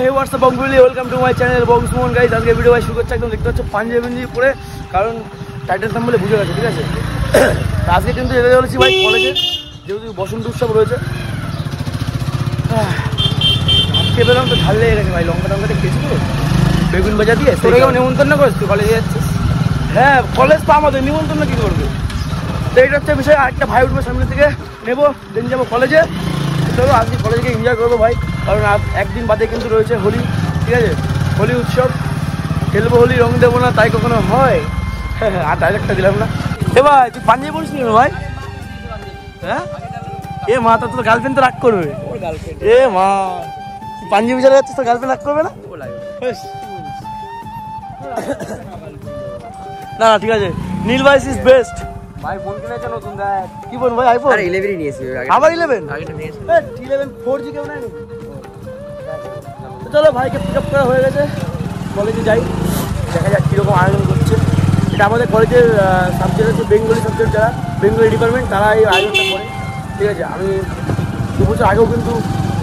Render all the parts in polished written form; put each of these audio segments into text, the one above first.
হে WhatsApp বঙ্গুলি, welcome to my channel Bong Suman guys. আজকে video শুরু করছে একদম দেখতে পাচ্ছ পাঞ্জাবি পরে, কারণ টাইটেল থাম্বনেলে বুঝে গেছে, ঠিক আছে। আজকে কিন্তু যেতে চলেছি ভাই কলেজে, যেহেতু বসন্ত উৎসব রয়েছে। আজকে বেরোলাম তো ঝাল লেগে গেছে ভাই, লঙ্কা টঙ্কাটা খেয়েছি তো বেগুন ভাজা দিয়ে। তোর কেউ নেমন্তন্ন করিস তুই কলেজে যাচ্ছিস? হ্যাঁ, কলেজ তো আমাদের, নিমন্ত্রণ কী করবে? তো এটা হচ্ছে বিষয়। একটা ভাই উঠবে সামনে থেকে, নেবো, দেন যাবো কলেজে। চলো আজকে কলেজকে এনজয় করবো ভাই, কারণ আজ একদিন বাদে কিন্তু রয়েছে হোলি, ঠিক আছে। হোলি উৎসব খেলবো, হোলি রং দেবো না তাই কখনো হয়? হ্যাঁ, আর ডাইরেক্টটা দিলাম না। এ ভাই তুই পাঞ্জাবি পড়িস নি ভাই? হ্যাঁ, এ মা, তো তোর গার্লফ্রেন্ড তো রাগ করবে। এ মা, তুই পাঞ্জাবি চলে যাচ্ছিস, তোর গার্লফ্রেন্ড রাগ করবে না? না ঠিক আছে, নীল ভাইস ইজ বেস্ট। ভাই ফোন কিনেছে নতুন, দেখ কি ফোন ভাই? আইফোন। আরে 11 নিয়েছি। আবার 11? আগেটা নিয়েছি। 11 4G কেউ নাই। চলো ভাইকে পিক আপ করা হয়ে গেছে, কলেজে যাই, দেখা যাক কীরকম আয়োজন করছে। এটা আমাদের কলেজের সাবজেক্ট হচ্ছে বেঙ্গলি সাবজেক্ট, যারা বেঙ্গলি ডিপার্টমেন্ট তারা এই আয়োজনটা করে, ঠিক আছে। আমি 2 বছর আগেও কিন্তু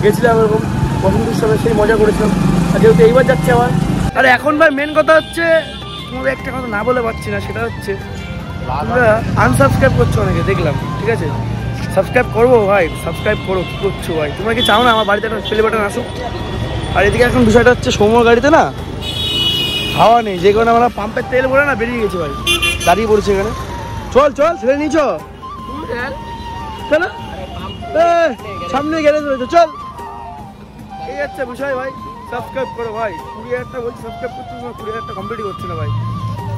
গেছিলাম এরকম বসন্ত উৎসবে, সেই মজা করেছিলাম। আর যেহেতু এইবার যাচ্ছে আবার। আর এখন ভাই মেন কথা হচ্ছে, তোমাদের একটা কথা না বলে পারছি না, সেটা হচ্ছে তোমরা আনসাবস্ক্রাইব করছো অনেকে, দেখলাম, ঠিক আছে। সাবস্ক্রাইব করবো ভাই, সাবস্ক্রাইব করো, কী করছো ভাই? তোমরা কি চাও না আমার বাড়িতে একটা প্লে বাটন আসুক? আর এদিকে এখন বিষয়টা হচ্ছে সৌম্যর গাড়িতে না হাওয়া নেই, যে কারণে আমরা পাম্পের তেল ভরে না বেরিয়ে গেছি ভাই, দাঁড়িয়ে পড়েছে এখানে। চল ছেড়ে নিচ, সামনে গ্যারেজ রয়েছে, চল। এই হচ্ছে বিষয় ভাই, সাবস্ক্রাইব করো ভাই। 20,000টা বলছি সাবস্ক্রাইব করতে, 20,000টা কমপ্লিট করছে না ভাই,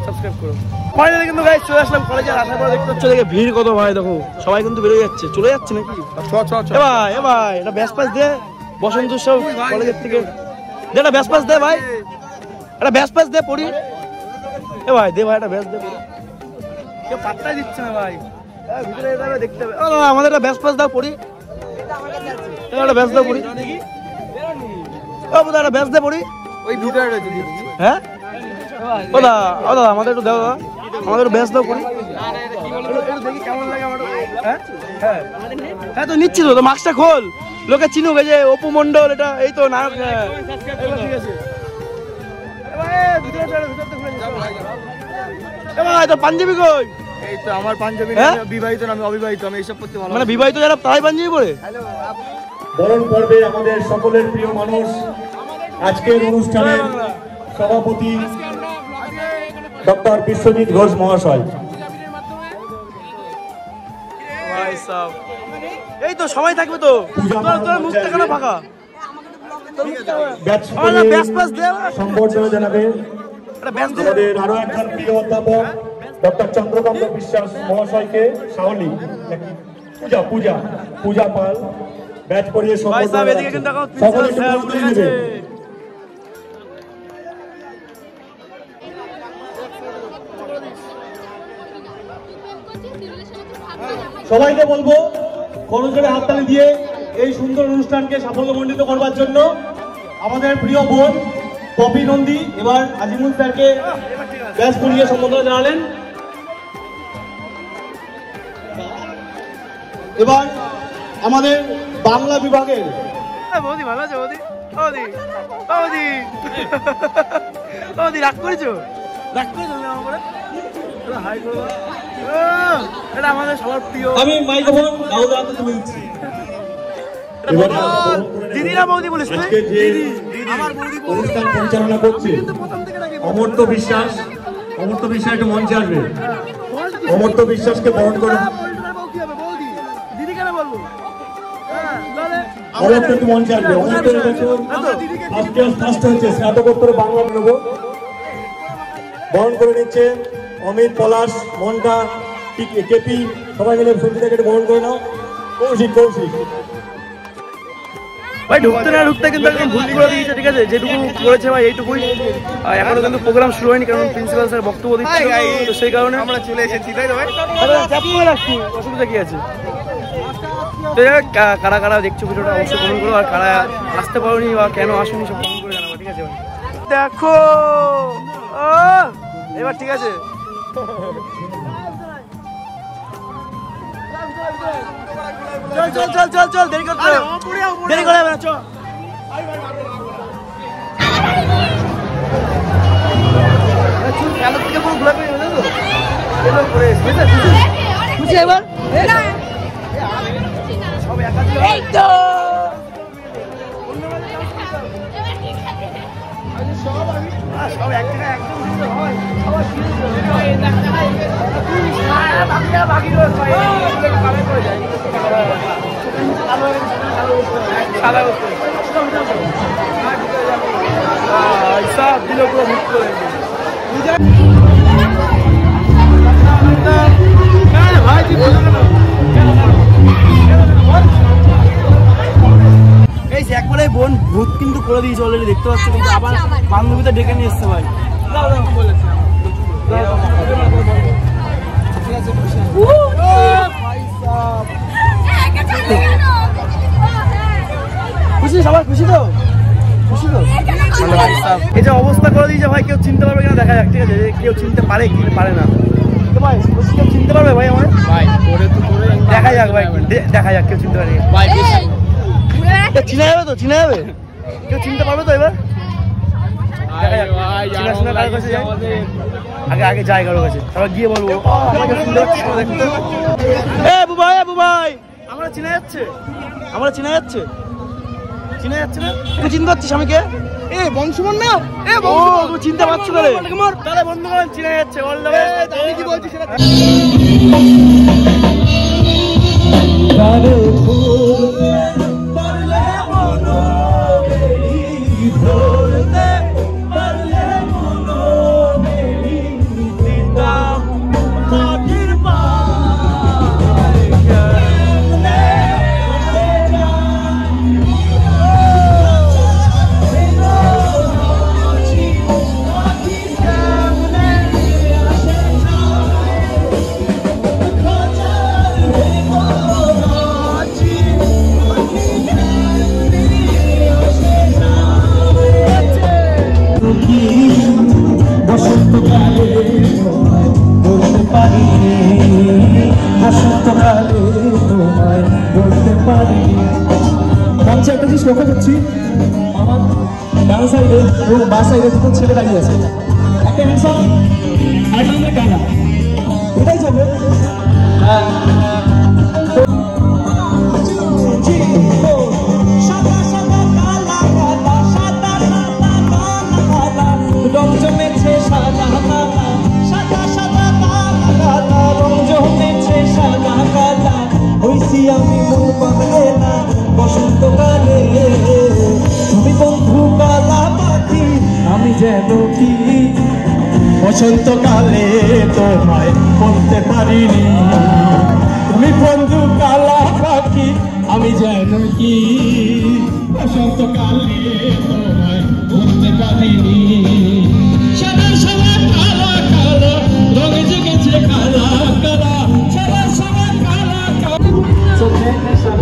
সাবস্ক্রাইব করো। ফাইনালি কিন্তু গাইস চলে আসলাম কলেজে। আসার পর দেখতে হচ্ছে দেখে ভিড় কত ভাই, দেখো সবাই কিন্তু বেরোয় যাচ্ছে, চলে যাচ্ছে নাকি? এ ভাই এটা ব্যাস পাস দে, বসন্ত উৎসব কলেজের থেকে দে, একটা ব্যাস পাস দে ভাই, একটা ব্যাস পাস দে পড়ি। এ ভাই দে ভাই, একটা ব্যাস দে পড়ি। কেউ পাত্তাই দিচ্ছে না ভাই, ভিতরে যাবে দেখতে হবে। আমাদের একটা ব্যাস পাস দাও পড়ি, একটা ব্যাস দাও পড়ি। ও দাদা ব্যাস দে পড়ি, ওই ভিতরে রয়েছে। হ্যাঁ ও দাদা আমাদের একটু দাও, আমাদের একটু ব্যাস দাও পড়ি, দেখি কেমন লাগে আমার। হ্যাঁ তো নিচ্ছি তো, মাস্কটা খোল, লোকে চিনুক, এই যে অপু মন্ডল, এটা এই তো নায়ক। ঠিক আছে তো পাঞ্জাবি কই? এই তো আমার পাঞ্জাবি, বিবাহিত না আমি অবিবাহিত, আমি এইসব করতে ভালো। মানে বিবাহিত যারা তাই পাঞ্জাবি পরে। বরণ পর্বে আমাদের সকলের প্রিয় মানুষ, আজকের অনুষ্ঠানের সভাপতি ডক্টর বিশ্বজিৎ ঘোষ মহাশয়। এই তো সবাই থাকবে তো, তোর মুখটা কেন ফাঁকা? সম্বর্ধনা জানাবে আমাদের আরো একজন প্রিয় অধ্যাপক ডক্টর চন্দ্রকান্ত বিশ্বাস মহাশয়কে, শাওলি পূজা পাল ব্যাচ করিয়ে সম্বর্ধনা জানাবে। সবাইকে বলবো করজোড়ে হাততালি দিয়ে এই সুন্দর অনুষ্ঠানকে সাফল্যমণ্ডিত করবার জন্য। আমাদের প্রিয় বোন পপি নন্দী এবার আজিমুল স্যারকে ব্যাচ করিয়ে সম্বোধনা জানালেন। এবার আমাদের বাংলা বিভাগের বৌদি ভালো আছে, বৌদি রাগ করেছো? এটা আমাদের সবার প্রিয়। আমি মাইক্রোফোন তুলে দিচ্ছি। দিদিরা বৌদি বলিস তুই? অনুষ্ঠান পরিচালনা করছে অমর্ত্য বিশ্বাস। অমর্ত্য বিশ্বাস একটু মঞ্চে আসবে। অমর্ত্য বিশ্বাসকে বরণ করে অমর্ত্য একটু মঞ্চে আসবে। অমর্ত্য ফার্স্ট হয়েছে স্নাতকোত্তরে বাংলা নেব। বরণ করে নিচ্ছে অমিত, পলাশ, মন্টা, কেপি, সবাই মিলে সঞ্জিতাকে বরণ করে নাও। কৌশিক ভাই ঢুকতে কিন্তু একদম ভুল করে দিয়েছে, ঠিক আছে। যেটুকু করেছে ভাই এইটুকুই, এখনো কিন্তু প্রোগ্রাম শুরু হয়নি, কারণ প্রিন্সিপাল স্যার বক্তব্য দিচ্ছে, তো সেই কারণে আমরা চলে এসেছি, তাই তো ভাই? অসুবিধা কি আছে? তো কারা কারা দেখছো ভিডিওটা অবশ্যই কমেন্ট করো, আর কারা আসতে পারোনি বা কেন আসুনি সব কমেন্ট করে জানাবো, ঠিক আছে ভাই? দেখো এবার ঠিক আছে। চল চল চল চল চল, দেরি করতে দেরি করে যাবে না, চল। খুশি এবার সব এক জায়গায় একদম হয় সবার বাকি করে যায় সব দিল পুরো মুখ করে ভাই তুই বলো না এই যে একবারে বোন ভূত কিন্তু করে দিয়েছে অলরেডি দেখতে পাচ্ছ কিন্তু আবার বান্ধবীতে ডেকে নিয়ে এসছে ভাই খুশি সবাই খুশি তো খুশি তো এই যে অবস্থা করে দিয়েছে ভাই কেউ চিনতে পারবে কিনা দেখা যাক ঠিক আছে কেউ চিনতে পারে কি পারে না ভাই কেউ চিনতে পারবে ভাই আমার ভাই দেখা যাক ভাই দেখা যাক কেউ চিনতে পারে ভাই চিনা যাবে তো চিনা যাবে কেউ চিনতে পারবে তো এবার আগে আগে যাই কারো কাছে সবাই গিয়ে বলবো বুবাই আমরা চিনা যাচ্ছে আমরা চিনা যাচ্ছে চিনা যাচ্ছে না তুই চিনতে পারছিস আমি কে এ বংশমন না এ বংশমন তুই চিনতে পারছিস তাহলে বন্ধু করেন চিনা যাচ্ছে অল দ্য বেস্ট আমি কি বলছি সেটা একটা জিনিস লক্ষ্য করছি আমার ডান সাইডে এবং বা সাইডে দুটো ছেলে দাঁড়িয়ে আছে একটা হ্যান্ডসাম আরেকটা আমাদের গানা এটাই চলবে রং জমেছে সাদা কালা সাদা সাদা কালা রং জমেছে সাদা কালা হইছি আমি মন পাগলে না বসন্তকালে তুমি বন্ধু কালা পাখি আমি যেন কি বসন্তকালে তোমায় বলতে পারিনি তুমি বন্ধু কালা পাখি আমি যেন কি বসন্তকালে তোমায় বলতে পারিনি সাদা সাদা কালা কালা রঙে জেগেছে কালা কালা সাদা সাদা কালা কালা চোখে নেশা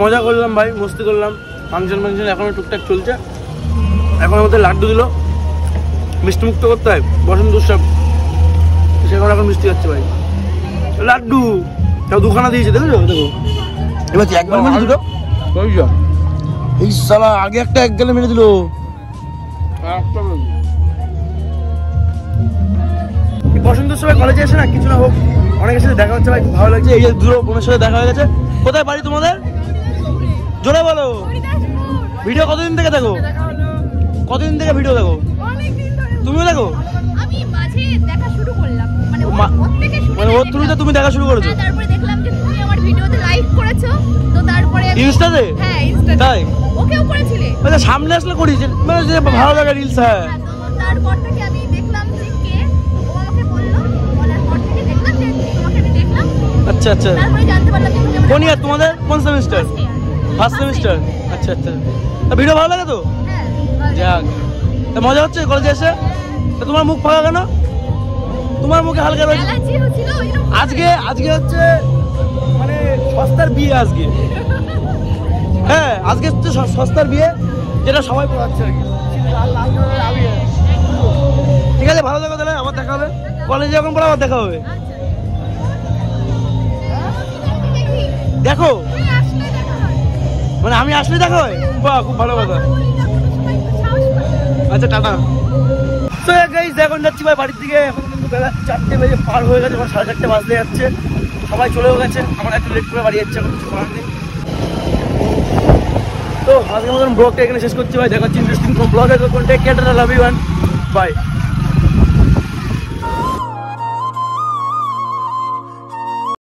মজা করলাম ভাই, মস্তি করলাম। ফাংশন এখনো টুকটাক চলছে। এখন আমাদের লাড্ডু দিল, মিষ্টি মুক্ত করতে হয় বসন্ত উৎসব, সেখানে এখন মিষ্টি হচ্ছে ভাই। লাড্ডু তাও দুখানা দিয়েছে, দেখো দেখো। এবার একবার মেরে দিল এই শালা, আগে একটা এক গেলে মেরে দিল। বসন্ত উৎসবে কলেজে এসে না কিছু না হোক অনেকের সাথে দেখা হচ্ছে ভাই, খুব ভালো লাগছে। এই যে দুটো বোনের সাথে দেখা হয়ে গেছে। কোথায় বাড়ি তোমাদের? জোরে বলো। ভিডিও কতদিন থেকে দেখো? কতদিন থেকে ভিডিও দেখো? তুমিও দেখো? আমি মাঝে দেখা শুরু করলাম, মানে ওর থ্রুতে তুমি দেখা শুরু করেছো? তারপরে দেখলাম যে তুমি আমার ভিডিওতে লাইক করেছো, তো তারপরে ইনস্টাতে? হ্যাঁ ইনস্টাতে। তাই? ওকেও করেছিলে? আচ্ছা সামনে আসলে করিস, মানে যে ভালো লাগে রিলস। হ্যাঁ, তারপর থেকে আমি দেখলাম যে কে, ও আমাকে বললো, বলার পর থেকে দেখলাম যে তোমাকে আমি দেখলাম। আচ্ছা আচ্ছা, তারপরে জানতে পারলাম যে তুমি আমার কোন ইয়ার তোমাদের? কোন সেমিস্টার? First semester. আচ্ছা আচ্ছা, তা ভিডিও ভালো লাগে তো? হ্যাঁ যাক, তা মজা হচ্ছে কলেজে এসে? তা তোমার মুখ ফাঁকা কেন? তোমার মুখে হালকা রয়েছে। অ্যালার্জি হচ্ছিল এরকম। আজকে হচ্ছে মানে সস্তার বিয়ে আজকে। হ্যাঁ আজকে হচ্ছে সস্তার বিয়ে, যেটা সবাই পড়াচ্ছে আর কি। ঠিক আছে, ভালো থাকো তাহলে, আবার দেখা হবে কলেজে যখন পড়া, আবার দেখা হবে। দেখো মানে আমি আসলে দেখা হয়? বাহ, খুব ভালো কথা। আচ্ছা টাটা। তো গাইস এখন যাচ্ছি ভাই বাড়ির দিকে। এখন কিন্তু বেলা 4টে বেজে পার হয়ে গেছে, এখন 4:30 বাজতে যাচ্ছে। সবাই চলেও গেছে, আমার একটু লেট করে বাড়ি যাচ্ছে, এখন কিছু করার নেই। তো আজকের মতন ব্লগটা এখানে শেষ করছি ভাই। দেখা হচ্ছে ইন্টারেস্টিং ব্লগে। Take care, love you, by.